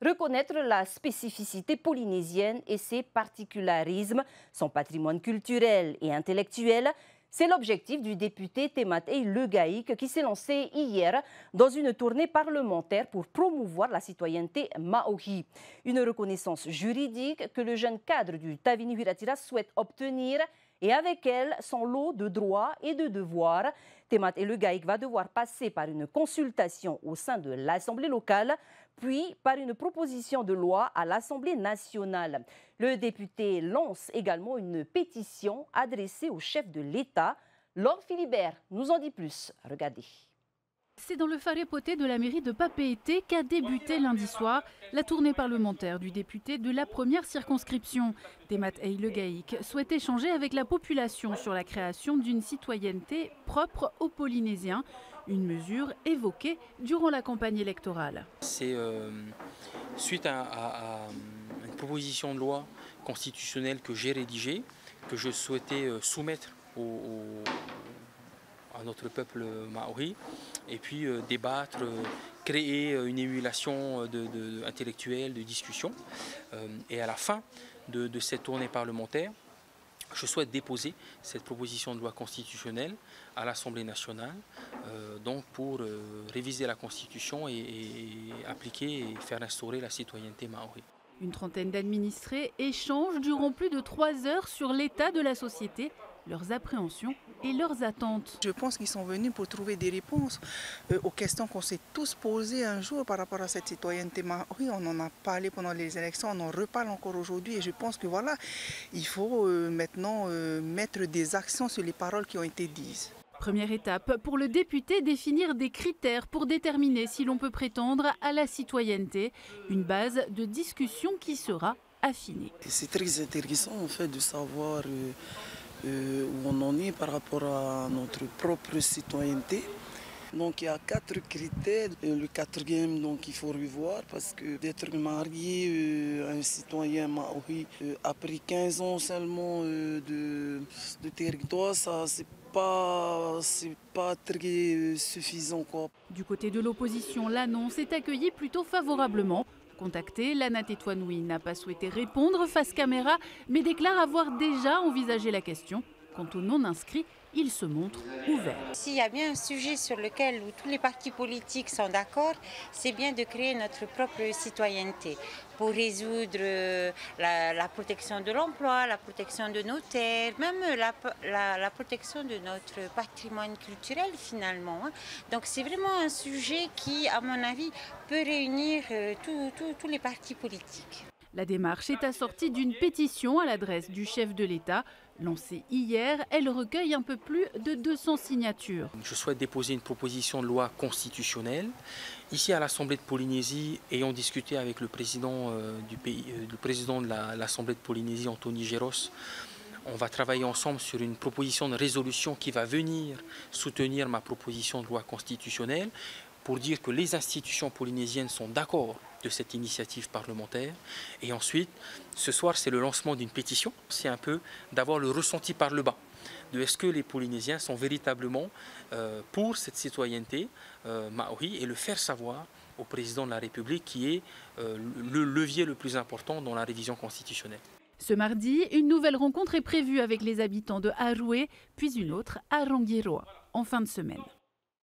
Reconnaître la spécificité polynésienne et ses particularismes, son patrimoine culturel et intellectuel, c'est l'objectif du député Tematei Legaïc qui s'est lancé hier dans une tournée parlementaire pour promouvoir la citoyenneté maori. Une reconnaissance juridique que le jeune cadre du Tavini Huiratirra souhaite obtenir et avec elle son lot de droits et de devoirs. Tematei Legaïc va devoir passer par une consultation au sein de l'Assemblée locale, puis par une proposition de loi à l'Assemblée nationale. Le député lance également une pétition adressée au chef de l'État. Laure Philibert nous en dit plus. Regardez. C'est dans le Wharepote de la mairie de Papeete qu'a débuté lundi soir la tournée parlementaire du député de la première circonscription. Tematei Legaïc souhaite échanger avec la population sur la création d'une citoyenneté propre aux Polynésiens, une mesure évoquée durant la campagne électorale. C'est suite à une proposition de loi constitutionnelle que j'ai rédigée, que je souhaitais soumettre à notre peuple maori, et puis débattre, créer une émulation intellectuelle, de discussion. Et à la fin de cette tournée parlementaire, je souhaite déposer cette proposition de loi constitutionnelle à l'Assemblée nationale, donc pour réviser la Constitution et appliquer et faire instaurer la citoyenneté maori. Une trentaine d'administrés échangent durant plus de 3 heures sur l'état de la société, leurs appréhensions et leurs attentes. Je pense qu'ils sont venus pour trouver des réponses aux questions qu'on s'est tous posées un jour par rapport à cette citoyenneté maori. On en a parlé pendant les élections, on en reparle encore aujourd'hui et je pense que voilà, il faut maintenant mettre des actions sur les paroles qui ont été dites. Première étape pour le député, définir des critères pour déterminer si l'on peut prétendre à la citoyenneté, une base de discussion qui sera affinée. C'est très intéressant en fait de savoir où on en est par rapport à notre propre citoyenneté. Donc il y a 4 critères. Le 4e, donc il faut revoir parce que d'être marié à un citoyen maori après 15 ans seulement de territoire, ça c'est pas très suffisant, quoi. Du côté de l'opposition, l'annonce est accueillie plutôt favorablement. Contacté, Lana Tetuanui n'a pas souhaité répondre face caméra, mais déclare avoir déjà envisagé la question. Quant aux non-inscrits, il se montre ouvert. S'il y a bien un sujet sur lequel tous les partis politiques sont d'accord, c'est bien de créer notre propre citoyenneté pour résoudre la protection de l'emploi, la protection de nos terres, même la protection de notre patrimoine culturel finalement. Donc c'est vraiment un sujet qui, à mon avis, peut réunir tous les partis politiques. La démarche est assortie d'une pétition à l'adresse du chef de l'État. Lancée hier, elle recueille un peu plus de 200 signatures. Je souhaite déposer une proposition de loi constitutionnelle. Ici à l'Assemblée de Polynésie, ayant discuté avec le président de l'Assemblée de Polynésie, Anthony Géros, on va travailler ensemble sur une proposition de résolution qui va venir soutenir ma proposition de loi constitutionnelle pour dire que les institutions polynésiennes sont d'accord de cette initiative parlementaire. Et ensuite, ce soir, c'est le lancement d'une pétition. C'est un peu d'avoir le ressenti par le bas. De est-ce que les Polynésiens sont véritablement pour cette citoyenneté maori et le faire savoir au président de la République qui est le levier le plus important dans la révision constitutionnelle. Ce mardi, une nouvelle rencontre est prévue avec les habitants de Haroué, puis une autre à Rangiroa, en fin de semaine.